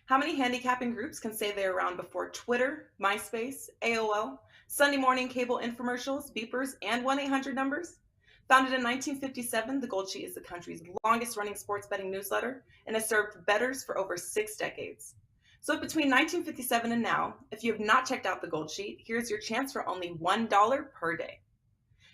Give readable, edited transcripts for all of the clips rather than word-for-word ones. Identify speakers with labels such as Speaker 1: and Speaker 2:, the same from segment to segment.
Speaker 1: How many handicapping groups can say they're around before Twitter, MySpace, AOL, Sunday morning cable infomercials, beepers, and 1-800 numbers? Founded in 1957, The Gold Sheet is the country's longest running sports betting newsletter and has served bettors for over 6 decades. So between 1957 and now, if you have not checked out The Gold Sheet, here's your chance for only $1 per day.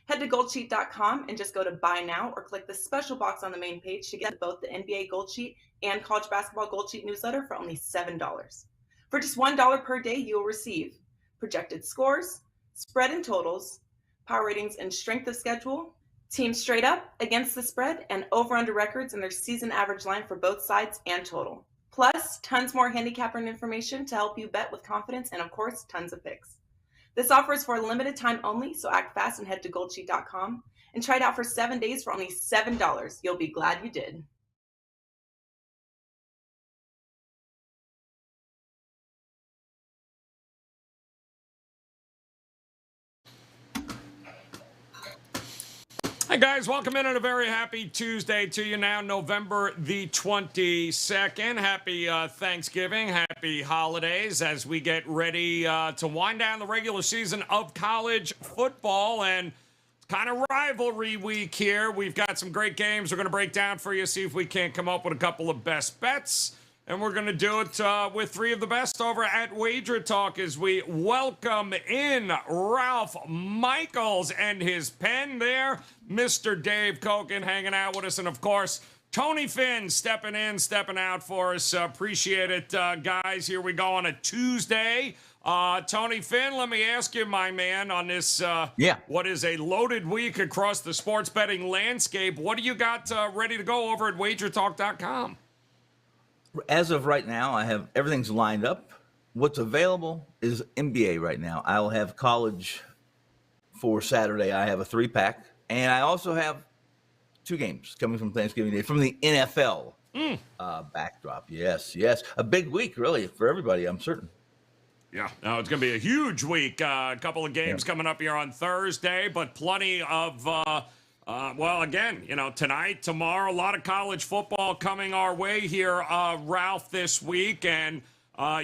Speaker 1: Head to goldsheet.com and just go to buy now or click the special box on the main page to get both the NBA Gold Sheet and college basketball Gold Sheet newsletter for only $7. For just $1 per day, you will receive projected scores, spread and totals, power ratings and strength of schedule, teams straight up, against the spread, and over-under records and their season average line for both sides and total. Plus, tons more handicapper information to help you bet with confidence, and of course, tons of picks. This offer is for a limited time only, so act fast and head to goldsheet.com and try it out for 7 days for only $7. You'll be glad you did.
Speaker 2: Hi, guys. Welcome in on a very happy Tuesday to you now, November the 22nd. Happy Thanksgiving. Happy holidays as we get ready to wind down the regular season of college football. And it's kind of rivalry week here. We've got some great games we're going to break down for you, see if we can't come up with a couple of best bets. And we're going to do it with three of the best over at Wager Talk as we welcome in Ralph Michaels and his pen there. Mr. Dave Cokin hanging out with us. And, of course, Tony Finn stepping in, stepping out for us. Appreciate it, guys. Here we go on a Tuesday. Tony Finn, let me ask you, my man, on this, what is a loaded week across the sports betting landscape. What do you got ready to go over at wagertalk.com?
Speaker 3: As of right now, I have everything's lined up. What's available is NBA right now. I'll have college for Saturday. I have a 3-pack, and I also have 2 games coming from Thanksgiving Day from the NFL backdrop. Yes, a big week really for everybody, I'm certain.
Speaker 2: Yeah, no, it's going to be a huge week. A couple of games coming up here on Thursday, but plenty of. Well, again, tonight, tomorrow, a lot of college football coming our way here, Ralph, this week. And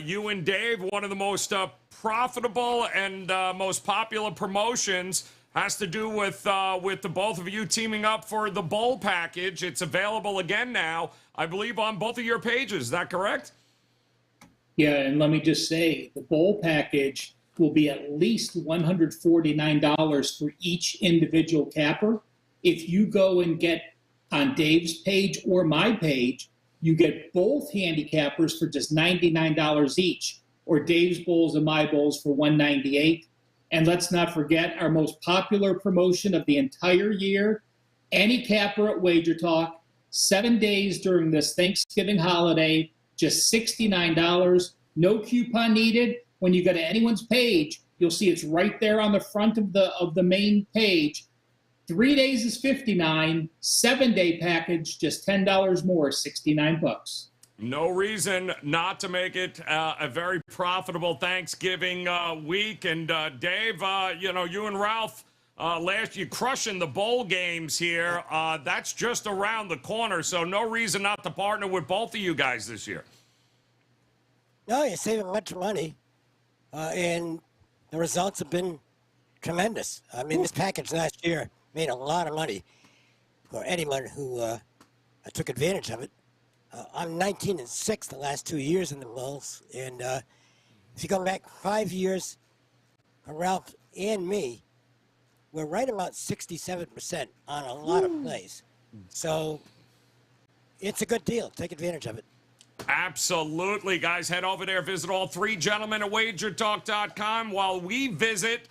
Speaker 2: you and Dave, one of the most profitable and most popular promotions has to do with the both of you teaming up for the bowl package. It's available again now, I believe, on both of your pages. Is that correct?
Speaker 4: Yeah, and let me just say, the bowl package will be at least $149 for each individual capper. If you go and get on Dave's page or my page, you get both handicappers for just $99 each, or Dave's bowls and my bowls for $198. And let's not forget our most popular promotion of the entire year, any capper at Wager Talk, 7 days during this Thanksgiving holiday, just $69, no coupon needed. When you go to anyone's page, you'll see it's right there on the front of the main page. 3 days is $59, 7-day package, just $10 more, $69.
Speaker 2: No reason not to make it a very profitable Thanksgiving week. And Dave, you and Ralph, last year crushing the bowl games here. That's just around the corner, so no reason not to partner with both of you guys this year.
Speaker 5: No, you're saving a bunch of money, and the results have been tremendous. I mean, this package last year made a lot of money for anyone who took advantage of it. I'm 19-6 the last 2 years in the bowls, and if you go back 5 years, for Ralph and me, we're right about 67% on a lot of plays. So it's a good deal. Take advantage of it.
Speaker 2: Absolutely, guys. Head over there, visit all three gentlemen at wagertalk.com while we visit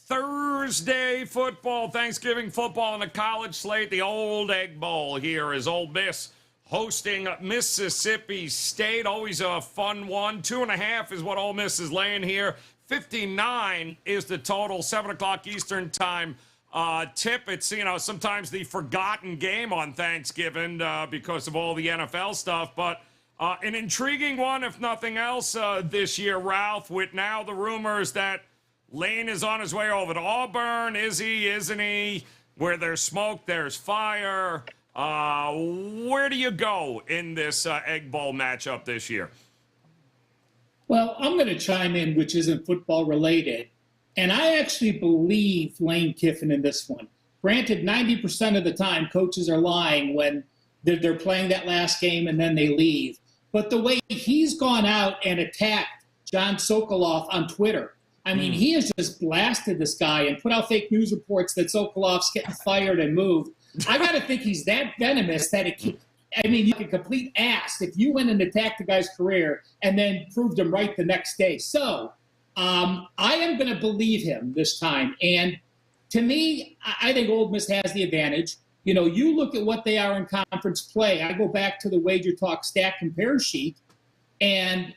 Speaker 2: Thursday football, Thanksgiving football, and the college slate. The Old Egg Bowl here is Ole Miss hosting Mississippi State. Always a fun one. 2.5 is what Ole Miss is laying here. 59 is the total. 7 o'clock Eastern time tip. It's, sometimes the forgotten game on Thanksgiving because of all the NFL stuff, but an intriguing one, if nothing else, this year, Ralph, with now the rumors that Lane is on his way over to Auburn. Is he? Isn't he? Where there's smoke, there's fire. Where do you go in this Egg Bowl matchup this year?
Speaker 4: Well, I'm going to chime in, which isn't football related. And I actually believe Lane Kiffin in this one. Granted, 90% of the time, coaches are lying when they're playing that last game and then they leave. But the way he's gone out and attacked John Sokoloff on Twitter, I mean, he has just blasted this guy and put out fake news reports that Sokoloff's getting fired and moved. I got to think he's that venomous that you're a complete ass if you went and attacked the guy's career and then proved him right the next day. So I am going to believe him this time. And to me, I think Ole Miss has the advantage. You know, you look at what they are in conference play. I go back to the Wager Talk stat compare sheet, and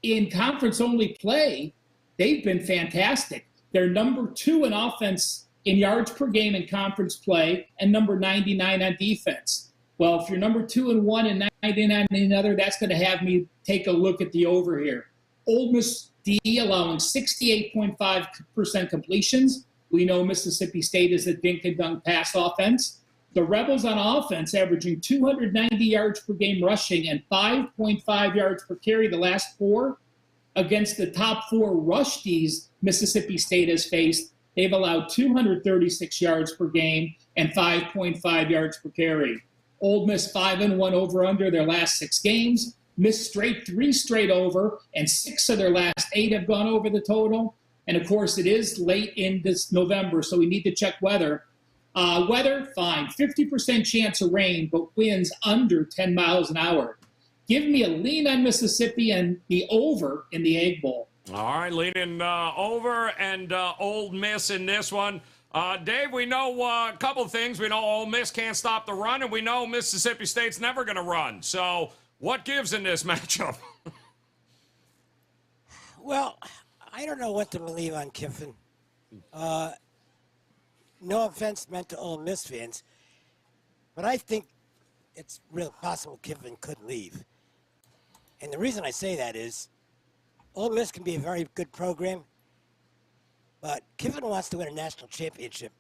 Speaker 4: in conference-only play, they've been fantastic. They're number 2 in offense in yards per game in conference play and number 99 on defense. Well, if you're number 2 in one and 99 in another, that's going to have me take a look at the over here. Ole Miss D allowing 68.5% completions. We know Mississippi State is a dink-and-dunk pass offense. The Rebels on offense averaging 290 yards per game rushing and 5.5 yards per carry the last 4 against the top 4 rush Ds Mississippi State has faced. They've allowed 236 yards per game and 5.5 yards per carry. Ole Miss 5-1 over/under their last 6 games. Miss 3 straight over, and 6 of their last 8 have gone over the total. And of course, it is late in this November, so we need to check weather. Weather, fine. 50% chance of rain, but winds under 10 miles an hour. Give me a lean on Mississippi and the over in the Egg Bowl.
Speaker 2: All right, leaning over and Ole Miss in this one. Dave, we know a couple of things. We know Ole Miss can't stop the run, and we know Mississippi State's never going to run. So what gives in this matchup?
Speaker 5: Well, I don't know what to believe on Kiffin. No offense meant to Ole Miss fans, but I think it's real possible Kiffin could leave. And the reason I say that is Ole Miss can be a very good program, but Kiffin wants to win a national championship,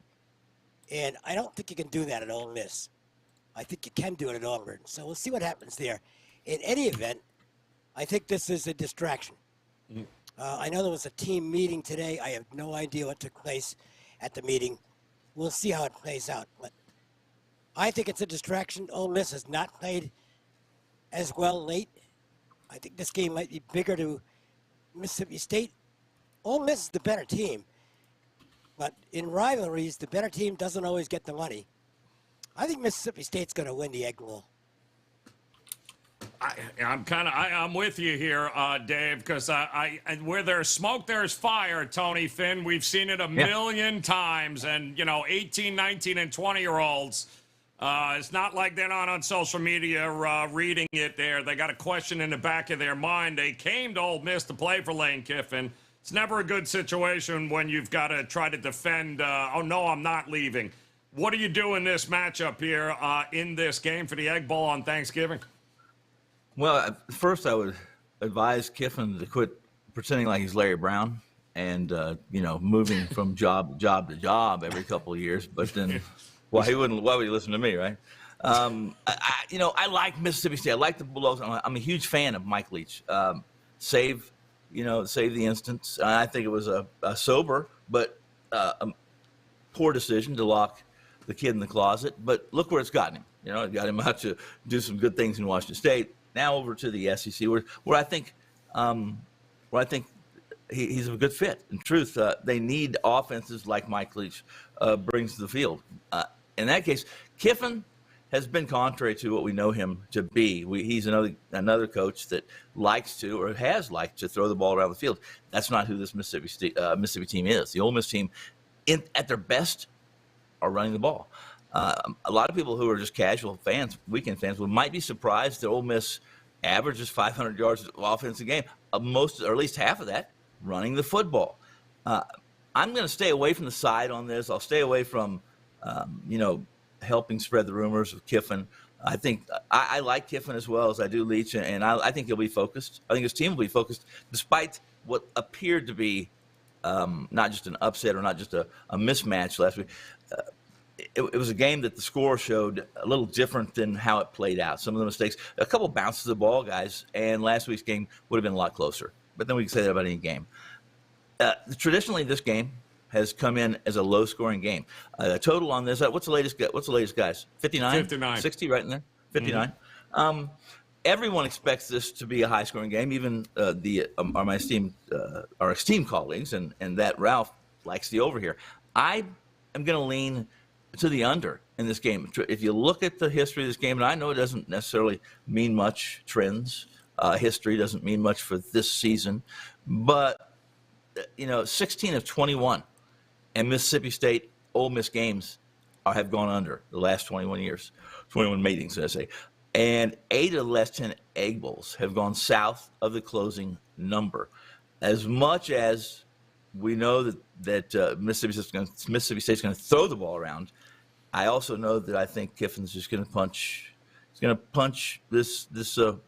Speaker 5: and I don't think you can do that at Ole Miss. I think you can do it at Auburn. So we'll see what happens there. In any event, I think this is a distraction. I know there was a team meeting today. I have no idea what took place at the meeting. We'll see how it plays out. But I think it's a distraction. Ole Miss has not played as well late. I think this game might be bigger to Mississippi State. Ole Miss is the better team. But in rivalries, the better team doesn't always get the money. I think Mississippi State's going to win the Egg Bowl.
Speaker 2: I'm with you here, Dave, because where there's smoke, there's fire, Tony Finn. We've seen it a million times. And, 18, 19, and 20-year-olds, it's not like they're not on social media reading it there. They got a question in the back of their mind. They came to Ole Miss to play for Lane Kiffin. It's never a good situation when you've got to try to defend, oh, no, I'm not leaving. What do you do in this matchup here in this game for the Egg Bowl on Thanksgiving?
Speaker 3: Well, first I would advise Kiffin to quit pretending like he's Larry Brown and, moving from job to job every couple of years. But then, why would he listen to me, right? I like Mississippi State. I like the Bulldogs. I'm a huge fan of Mike Leach. Save the instance. I think it was a sober but a poor decision to lock the kid in the closet. But look where it's gotten him. It got him out to do some good things in Washington State. Now over to the SEC, where I think he's a good fit. In truth, they need offenses like Mike Leach brings to the field. In that case, Kiffin has been contrary to what we know him to be. He's another coach that likes to or has liked to throw the ball around the field. That's not who this Mississippi team is. The Ole Miss team, at their best, are running the ball. A lot of people who are just casual fans, weekend fans, might be surprised that Ole Miss averages 500 yards of offense a game, most or at least half of that running the football. I'm going to stay away from the side on this. I'll stay away from, helping spread the rumors of Kiffin. I think I like Kiffin as well as I do Leach, and I think he'll be focused. I think his team will be focused, despite what appeared to be not just an upset or not just a mismatch last week. It was a game that the score showed a little different than how it played out. Some of the mistakes, a couple bounces of the ball, guys, and last week's game would have been a lot closer. but then we can say that about any game. Traditionally, this game has come in as a low-scoring game. The total on this, what's the latest, guys? 59?
Speaker 2: 59.
Speaker 3: 60 right in there? 59. Everyone expects this to be a high-scoring game, even our esteemed colleagues, and that Ralph likes the over here. I am going to lean to the under in this game. If you look at the history of this game, and I know it doesn't necessarily mean much, trends, history doesn't mean much for this season, but 16 of 21 and Mississippi State Ole Miss games have gone under the last 21 years, 21 meetings, I say. And 8 of the last 10 Egg Bowls have gone south of the closing number. As much as we know that Mississippi State's going to throw the ball around, I also know that I think Kiffin's just going to punch. He's going to punch this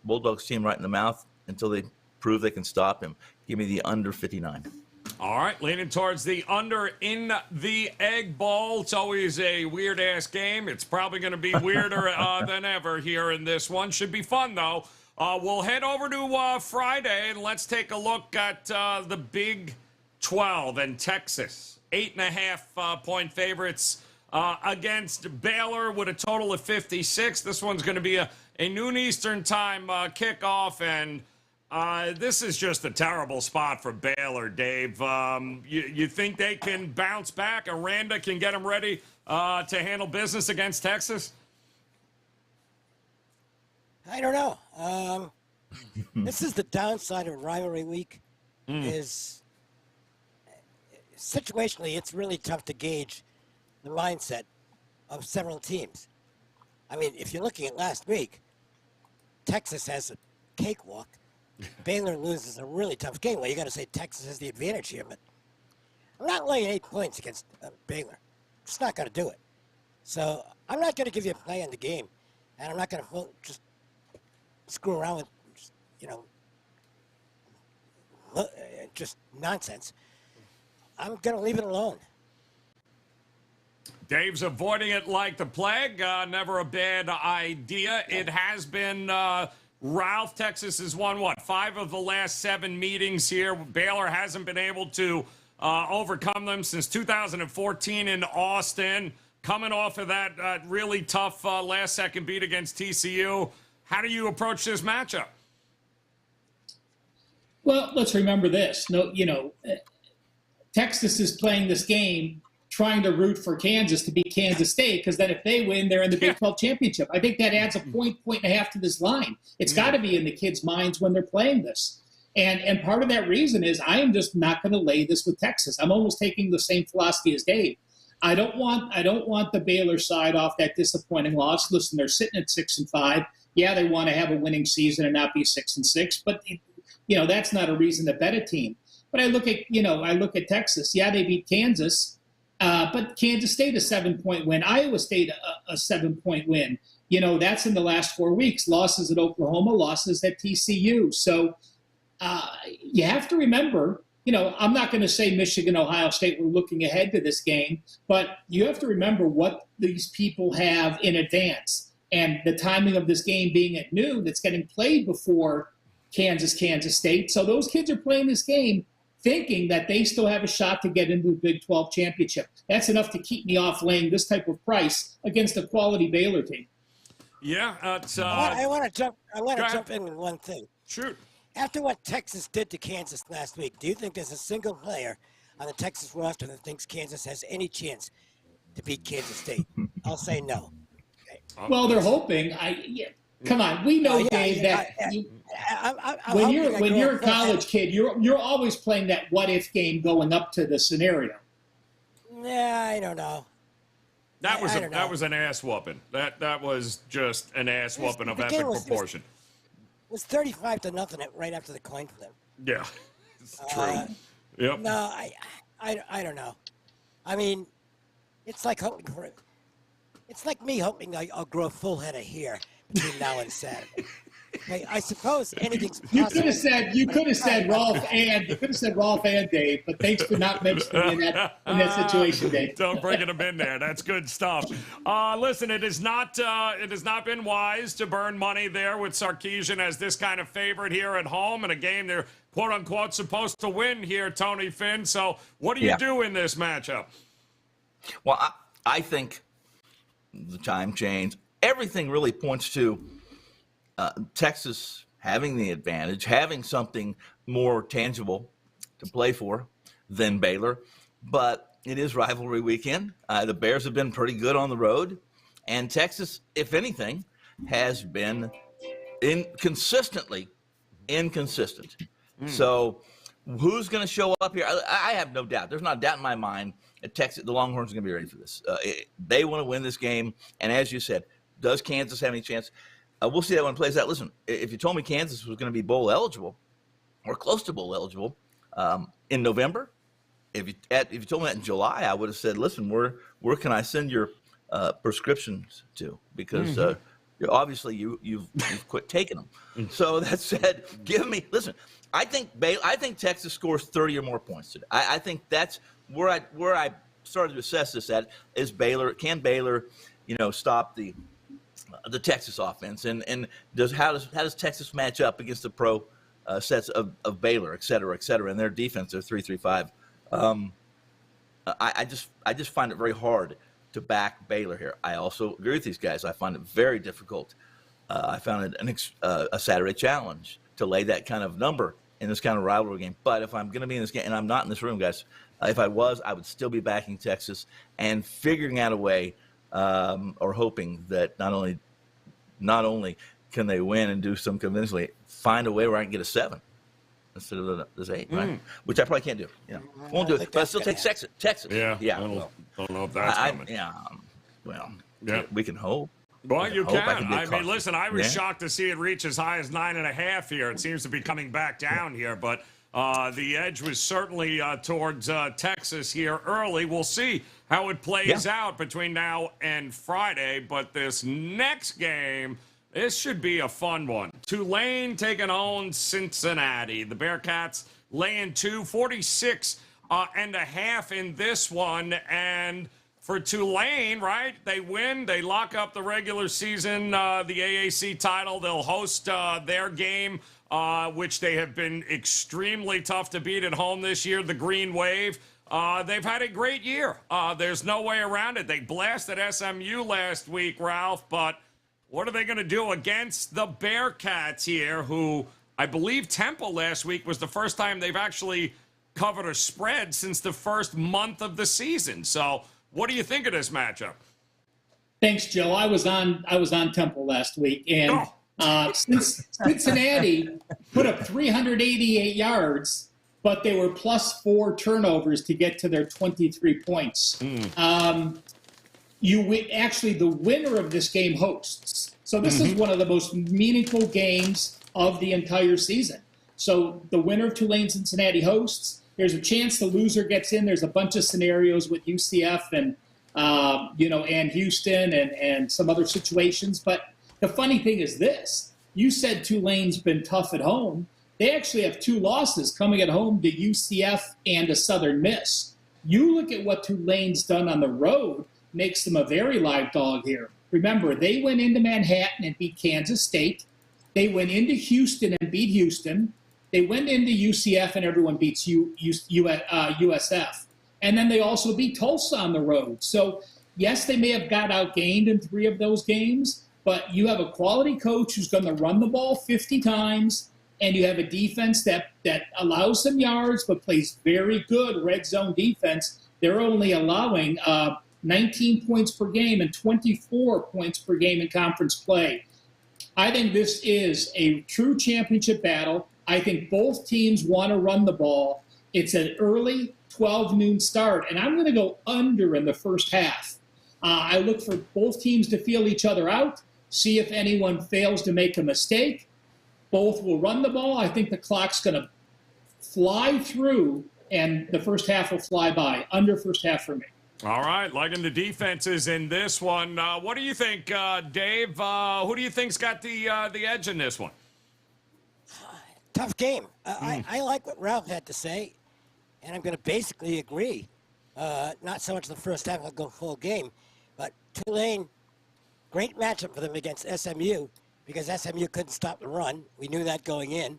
Speaker 3: Bulldogs team right in the mouth until they prove they can stop him. Give me the under 59.
Speaker 2: All right, leaning towards the under in the Egg Bowl. It's always a weird-ass game. It's probably going to be weirder than ever here in this one. Should be fun, though. We'll head over to Friday, and let's take a look at the Big 12 and Texas. 8.5-point favorites against Baylor with a total of 56. This one's going to be a noon Eastern time kickoff, and this is just a terrible spot for Baylor, Dave. You think they can bounce back? Aranda can get them ready to handle business against Texas?
Speaker 5: I don't know. This is the downside of rivalry week. Is situationally, it's really tough to gauge the mindset of several teams. I mean, if you're looking at last week, Texas has a cakewalk. Baylor loses a really tough game. Well, you got to say Texas has the advantage here, but I'm not laying 8 points against Baylor. It's not going to do it. So I'm not going to give you a play on the game, and I'm not going to just screw around with, just nonsense. I'm going to leave it alone.
Speaker 2: Dave's avoiding it like the plague. Never a bad idea. It has been. Ralph, Texas has won, 5 of the last 7 meetings here. Baylor hasn't been able to overcome them since 2014 in Austin. Coming off of that really tough last-second beat against TCU. How do you approach this matchup?
Speaker 4: Well, let's remember this. Texas is playing this game trying to root for Kansas to beat Kansas State, because then if they win, they're in the Big 12 championship. I think that adds a point and a half to this line. It's got to be in the kids' minds when they're playing this. And part of that reason is I am just not going to lay this with Texas. I'm almost taking the same philosophy as Dave. I don't want the Baylor side off that disappointing loss. Listen, they're sitting at 6-5. Yeah, they want to have a winning season and not be 6-6, but that's not a reason to bet a team. But I look at Texas. Yeah, they beat Kansas. But Kansas State a 7-point win. Iowa State a 7-point win. That's in the last 4 weeks. Losses at Oklahoma, losses at TCU. So you have to remember, I'm not going to say Michigan, Ohio State were looking ahead to this game, but you have to remember what these people have in advance. And the timing of this game being at noon, it's getting played before Kansas State. So those kids are playing this game thinking that they still have a shot to get into the Big 12 championship. That's enough to keep me off laying this type of price against a quality Baylor team.
Speaker 2: Yeah,
Speaker 5: I want to jump in with one thing.
Speaker 2: Shoot.
Speaker 5: After what Texas did to Kansas last week, do you think there's a single player on the Texas roster that thinks Kansas has any chance to beat Kansas State? I'll say no. Okay.
Speaker 4: Well, they're hoping. Come on, we know, Dave, that when you're a college kid, you're always playing that what if game going up to the scenario.
Speaker 5: Yeah, I don't know.
Speaker 2: That was an ass whooping. That was just an ass whooping of epic proportion.
Speaker 5: It was 35-0 right after the coin flip.
Speaker 2: Yeah, it's true. Yep.
Speaker 5: No, I don't know. I mean, it's like hoping for it. It's like me hoping I'll grow a full head of hair between now and Saturday. Okay, I suppose anything's possible.
Speaker 4: You could have said Rolf and Dave, but thanks for not mentioning in that situation, Dave.
Speaker 2: Don't bring them in there. That's good stuff. Listen, it has not been wise to burn money there with Sarkisian as this kind of favorite here at home in a game they're quote unquote supposed to win here, Tony Finn. So what do you do in this matchup?
Speaker 3: Well, I think the time change, everything really points to Texas having the advantage, having something more tangible to play for than Baylor. But it is rivalry weekend. The Bears have been pretty good on the road. And Texas, if anything, has been consistently inconsistent. So who's going to show up here? I have no doubt. There's not a doubt in my mind that Texas, the Longhorns, are going to be ready for this. They want to win this game. And as you said, does Kansas have any chance? We'll see that when it plays out. Listen, if you told me Kansas was going to be bowl eligible or close to bowl eligible in November, if you told me that in July, I would have said, listen, where can I send your prescriptions to? Because obviously you've quit taking them. So that said, listen. I think Texas scores 30 or more points today. I think that's where I started to assess this at is Baylor. Can Baylor, stop the Texas offense, and how does Texas match up against the pro sets of Baylor, et cetera, and their defense, they're 3-3-5. I just find it very hard to back Baylor here. I also agree with these guys. I find it very difficult. I found it a Saturday challenge to lay that kind of number in this kind of rivalry game. But if I'm going to be in this game, and I'm not in this room, guys, if I was, I would still be backing Texas and figuring out a way or hoping that not only can they win and do some convincingly, find a way where I can get a 7 instead of this 8, right? Which I probably can't do. Won't do it, but I still take Texas.
Speaker 2: Yeah. I don't know if that's coming.
Speaker 3: We can hope.
Speaker 2: Well, you can. I mean, listen, I was shocked to see it reach as high as 9.5 here. It seems to be coming back down here, but the edge was certainly towards Texas here early. We'll see how it plays out between now and Friday, but this next game, this should be a fun one. Tulane taking on Cincinnati. The Bearcats laying 46.5 in this one, and for Tulane, right? They win. They lock up the regular season, the AAC title. They'll host their game, which they have been extremely tough to beat at home this year, the Green Wave. They've had a great year. There's no way around it. They blasted SMU last week, Ralph, but what are they going to do against the Bearcats here, who I believe Temple last week was the first time they've actually covered a spread since the first month of the season. So what do you think of this matchup?
Speaker 4: Thanks, Joe. I was on Temple last week, and Cincinnati put up 388 yards, but they were plus 4 turnovers to get to their 23 points. Actually, the winner of this game hosts. So this is one of the most meaningful games of the entire season. So the winner of Tulane Cincinnati hosts. There's a chance the loser gets in. There's a bunch of scenarios with UCF and Houston and some other situations. But the funny thing is this: you said Tulane's been tough at home. They actually have 2 losses coming at home to UCF and to Southern Miss. You look at what Tulane's done on the road, makes them a very live dog here. Remember, they went into Manhattan and beat Kansas State. They went into Houston and beat Houston. They went into UCF and everyone beats USF. And then they also beat Tulsa on the road. So, yes, they may have got outgained in 3 of those games, but you have a quality coach who's going to run the ball 50 times, and you have a defense that allows some yards but plays very good red zone defense. They're only allowing 19 points per game and 24 points per game in conference play. I think this is a true championship battle. I think both teams want to run the ball. It's an early 12 noon start, and I'm going to go under in the first half. I look for both teams to feel each other out, see if anyone fails to make a mistake. Both will run the ball. I think the clock's going to fly through, and the first half will fly by. Under first half for me.
Speaker 2: All right, liking the defenses in this one. What do you think, Dave? Who do you think's got the edge in this one?
Speaker 5: Tough game. I like what Ralph had to say, and I'm going to basically agree. Not so much the first half, I'll go full game, but Tulane, great matchup for them against SMU because SMU couldn't stop the run. We knew that going in,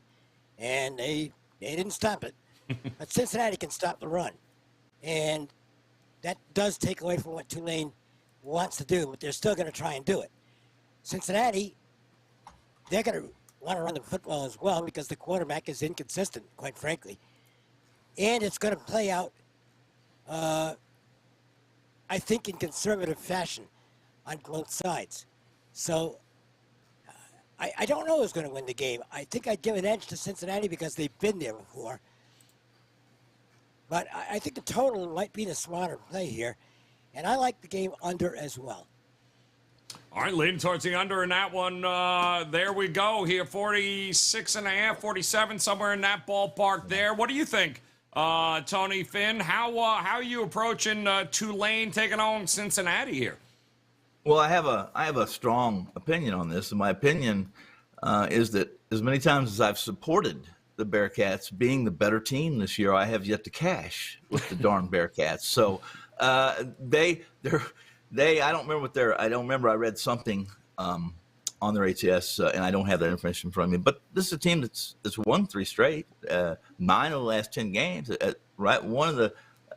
Speaker 5: and they They didn't stop it. But Cincinnati can stop the run. And that does take away from what Tulane wants to do, but they're still going to try and do it. Cincinnati, they're going to want to run the football as well because the quarterback is inconsistent, quite frankly. And it's going to play out, I think, in conservative fashion on both sides. So I don't know who's going to win the game. I think I'd give an edge to Cincinnati because they've been there before. But I think the total might be the smarter play here. And I like the game under as well.
Speaker 2: All right, leading towards the under in that one. There we go here, 46.5, 47, somewhere in that ballpark there. What do you think, Tony Finn? How are you approaching Tulane taking on Cincinnati here?
Speaker 3: Well, I have a strong opinion on this, and my opinion is that as many times as I've supported the Bearcats being the better team this year, I have yet to cash with the darn Bearcats. So I don't remember I read something on their ATS, and I don't have that information in front of me. But this is a team that's won 3 straight, 9 of the last 10 games. Right,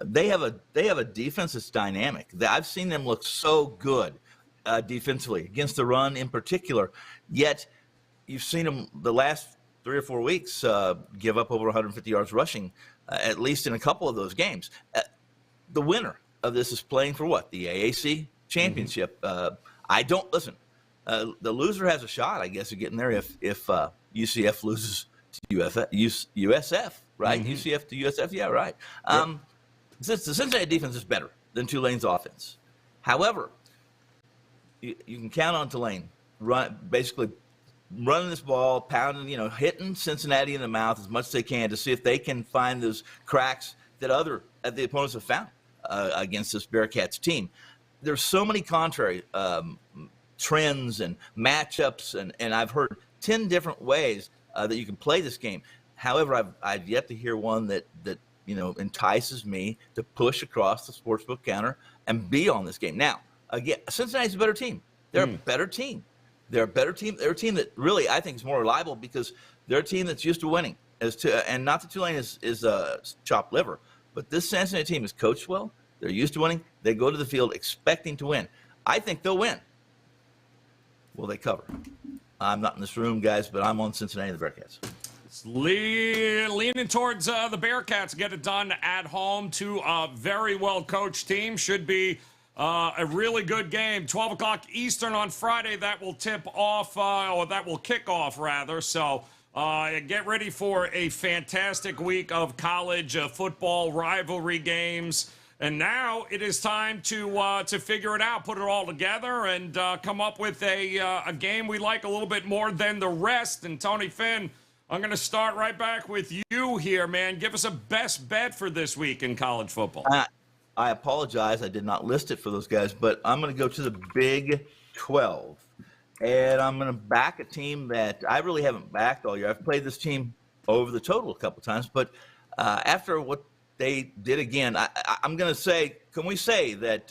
Speaker 3: they have a defense that's dynamic. I've seen them look so good defensively against the run in particular. Yet you've seen them the last 3 or 4 weeks give up over 150 yards rushing, at least in a couple of those games. The winner of this is playing for what? The AAC championship. I don't listen. The loser has a shot, I guess, of getting there if UCF loses to USF, right? UCF to USF, yeah, right. Since the Cincinnati defense is better than Tulane's offense. However, you can count on Tulane basically running this ball, pounding, hitting Cincinnati in the mouth as much as they can to see if they can find those cracks that the opponents have found against this Bearcats team. There's so many contrary trends and matchups, and I've heard 10 different ways that you can play this game. However, I've yet to hear one that entices me to push across the sportsbook counter and be on this game. Now, again, Cincinnati's a better team. They're a better team. They're a better team. They're a team that really I think is more reliable because they're a team that's used to winning. And not that Tulane is chopped liver, but this Cincinnati team is coached well. They're used to winning. They go to the field expecting to win. I think they'll win. Will they cover? I'm not in this room, guys, but I'm on Cincinnati and the Bearcats.
Speaker 2: Leaning towards the Bearcats get it done at home to a very well-coached team. Should be a really good game. 12 o'clock Eastern on Friday. That will tip off, or that will kick off, rather. So get ready for a fantastic week of college football rivalry games. And now it is time to figure it out, put it all together, and come up with a game we like a little bit more than the rest. And Tony Finn, I'm going to start right back with you here, man. Give us a best bet for this week in college football.
Speaker 3: I apologize. I did not list it for those guys, but I'm going to go to the Big 12. And I'm going to back a team that I really haven't backed all year. I've played this team over the total a couple times, but after what they did again, I'm going to say, can we say that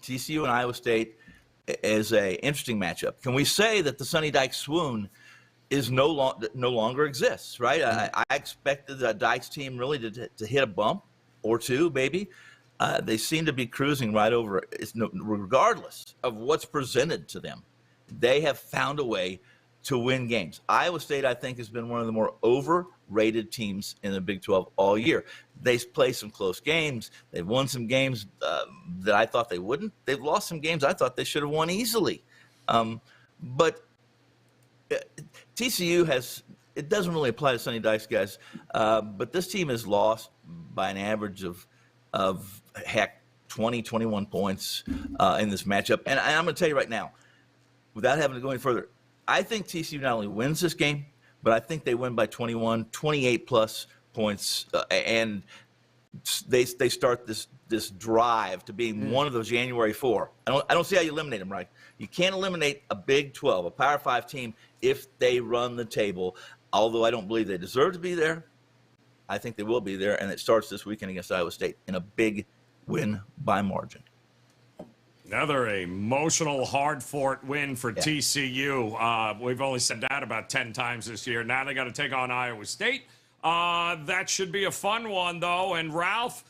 Speaker 3: TCU and Iowa State is an interesting matchup? Can we say that the Sonny Dykes swoon is no longer exists, right? I expected the Dykes team really to hit a bump or two, maybe. They seem to be cruising right over it, regardless of what's presented to them. They have found a way to win games. Iowa State, I think, has been one of the more overrated teams in the Big 12 all year. They've played some close games. They've won some games that I thought they wouldn't. They've lost some games I thought they should have won easily. But TCU it doesn't really apply to Sonny Dykes, guys, but this team has lost by an average of 20, 21 points in this matchup. And I'm going to tell you right now, without having to go any further, I think TCU not only wins this game, but I think they win by 21, 28 plus points, and they start this drive to being one of those January 4. I don't see how you eliminate them, right? You can't eliminate a Big 12, a Power 5 team, if they run the table. Although I don't believe they deserve to be there, I think they will be there, and it starts this weekend against Iowa State in a big win by margin.
Speaker 2: Another emotional, hard-fought win for TCU. We've only said that about 10 times this year. Now they got to take on Iowa State That should be a fun one, though. And Ralph,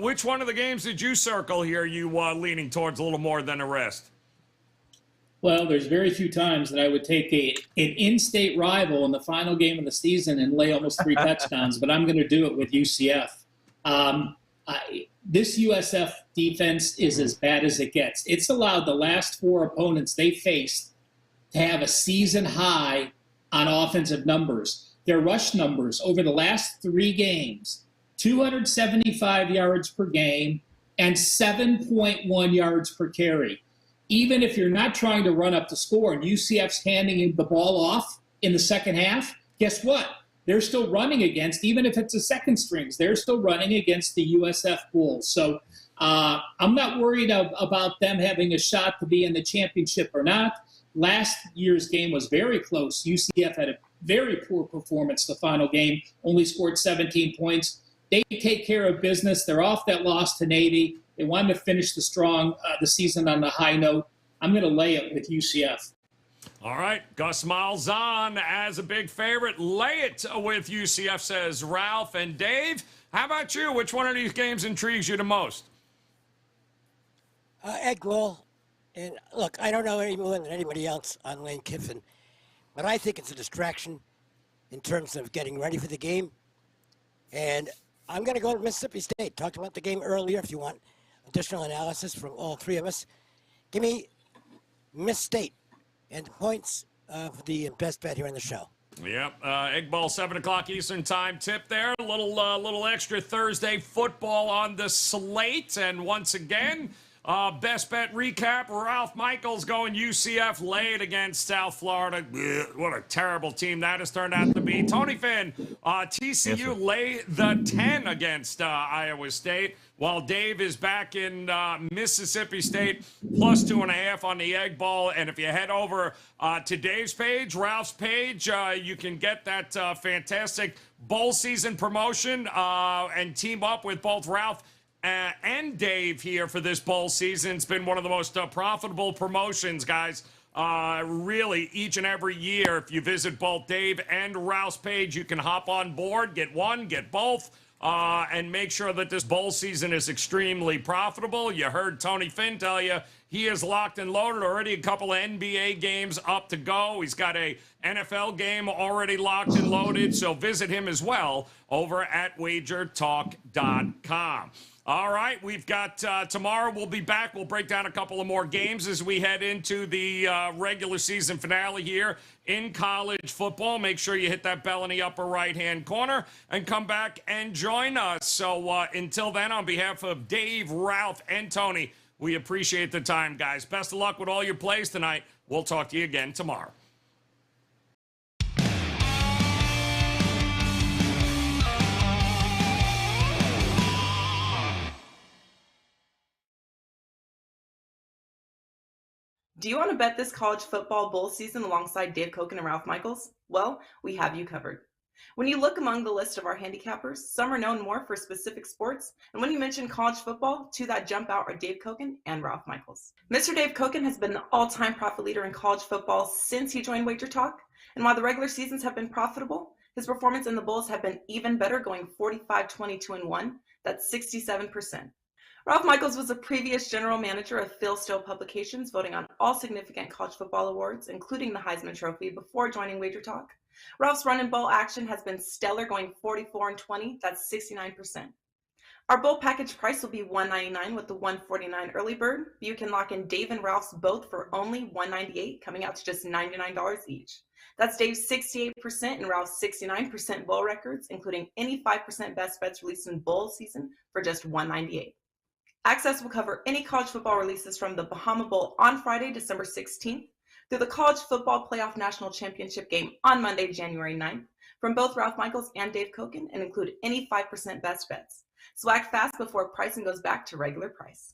Speaker 2: which one of the games did you circle here you leaning towards a little more than the rest?
Speaker 4: Well, there's very few times that I would take an in-state rival in the final game of the season and lay almost 3 touchdowns, but I'm going to do it with UCF. This USF defense is as bad as it gets. It's allowed the last 4 opponents they faced to have a season high on offensive numbers. Their rush numbers over the last 3 games, 275 yards per game and 7.1 yards per carry. Even if you're not trying to run up the score and UCF's handing the ball off in the second half, guess what? They're still running against, even if it's the second strings, they're still running against the USF Bulls. So I'm not worried about them having a shot to be in the championship or not. Last year's game was very close. UCF had a very poor performance the final game, only scored 17 points. They take care of business. They're off that loss to Navy. They wanted to finish the season on the high note. I'm going to lay it with UCF.
Speaker 2: All right, Gus Malzahn as a big favorite. Lay it with UCF, says Ralph. And Dave, how about you? Which one of these games intrigues you the most?
Speaker 5: Egg roll. And look, I don't know any more than anybody else on Lane Kiffin, but I think it's a distraction in terms of getting ready for the game. And I'm going to go to Mississippi State. Talked about the game earlier if you want additional analysis from all 3 of us. Give me Miss State and the points for the best bet here on the show.
Speaker 2: Yep, Egg Bowl, 7 o'clock Eastern time tip there. A little extra Thursday football on the slate. And once again, best bet recap, Ralph Michaels going UCF late against South Florida. Ugh, what a terrible team that has turned out to be. Tony Finn, TCU lay the 10 against Iowa State, while Dave is back in Mississippi State, plus 2.5 on the Egg Bowl. And if you head over to Dave's page, Ralph's page, you can get that fantastic bowl season promotion and team up with both Ralph and Dave here for this bowl season. It's been one of the most profitable promotions, guys. Really, each and every year, if you visit both Dave and Ralph's page, you can hop on board, get one, get both, and make sure that this bowl season is extremely profitable. You heard Tony Finn tell you he is locked and loaded already. A couple of NBA games up to go. He's got a NFL game already locked and loaded. So visit him as well over at wagertalk.com. All right, we've got tomorrow we'll be back. We'll break down a couple of more games as we head into the regular season finale here in college football. Make sure you hit that bell in the upper right-hand corner and come back and join us. So until then, on behalf of Dave, Ralph, and Tony, we appreciate the time, guys. Best of luck with all your plays tonight. We'll talk to you again tomorrow.
Speaker 1: Do you want to bet this college football bowl season alongside Dave Cokin and Ralph Michaels? Well, we have you covered. When you look among the list of our handicappers, some are known more for specific sports, and when you mention college football, two that jump out are Dave Cokin and Ralph Michaels. Mr. Dave Cokin has been the all-time profit leader in college football since he joined Wager Talk, and while the regular seasons have been profitable, his performance in the Bulls have been even better, going 45-22-1. That's 67%. Ralph Michaels was a previous general manager of Phil Steele Publications, voting on all significant college football awards, including the Heisman Trophy, before joining Wager Talk. Ralph's run and bowl action has been stellar, going 44-20. That's 69%. Our bowl package price will be $199 with the $149 early bird. You can lock in Dave and Ralph's both for only $198, coming out to just $99 each. That's Dave's 68% and Ralph's 69% bowl records, including any 5% best bets released in bowl season for just $198. Access will cover any college football releases from the Bahama Bowl on Friday, December 16th, through the College Football Playoff National Championship game on Monday, January 9th, from both Ralph Michaels and Dave Cokin, and include any 5% best bets. So act fast before pricing goes back to regular price.